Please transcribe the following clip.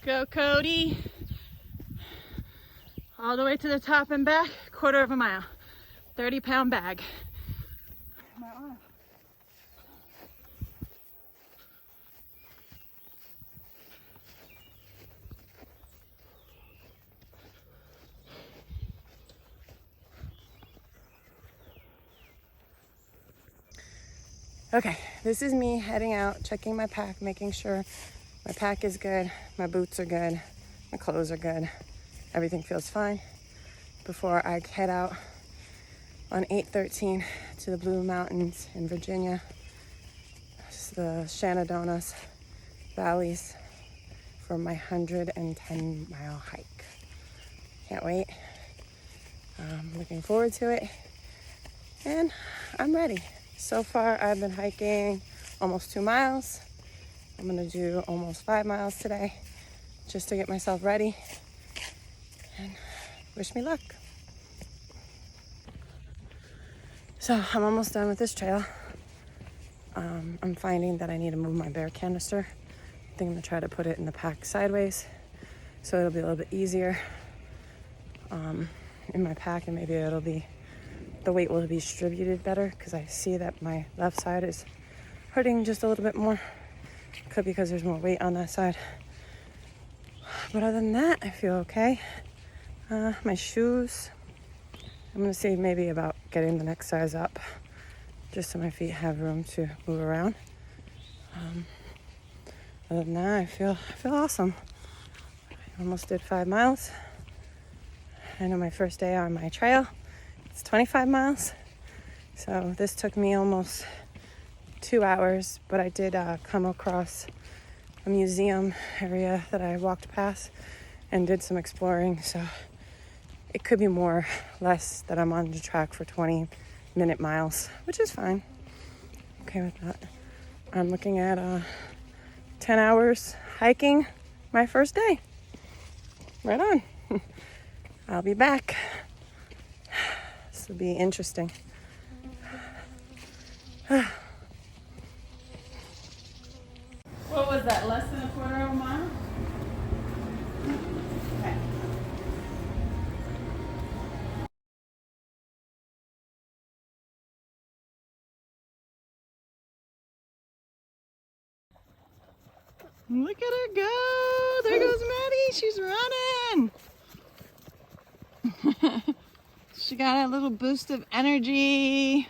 Go, Cody. All the way to the top and back, 1/4 mile. 30-pound bag. My arm. Okay, this is me heading out, checking my pack, making sure my pack is good, my boots are good, my clothes are good, everything feels fine before I head out on 8/13 to the Blue Mountains in Virginia, the Shenandoah Valleys, for my 110-mile hike. Can't wait. I'm looking forward to it, and I'm ready. So far, I've been hiking almost 2 miles. I'm gonna do almost 5 miles today just to get myself ready, and wish me luck. So I'm almost done with this trail. I'm finding that I need to move my bear canister. I think I'm gonna try to put it in the pack sideways so it'll be a little bit easier in my pack, and maybe the weight will be distributed better, because I see that my left side is hurting just a little bit more. Could be because there's more weight on that side. But other than that, I feel okay. My shoes, I'm gonna see maybe about getting the next size up, just so my feet have room to move around. Other than that, I feel awesome. I almost did 5 miles. I know my first day on my trail, it's 25 miles. So this took me almost 2 hours, but I did come across a museum area that I walked past and did some exploring. So it could be less that I'm on the track for 20-minute miles, which is fine. Okay with that. I'm looking at 10 hours hiking my first day. Right on. I'll be back. This will be interesting. What was that, less than 1/4 mile? Okay. Look at her go! There goes Maddie! She's running! She got a little boost of energy.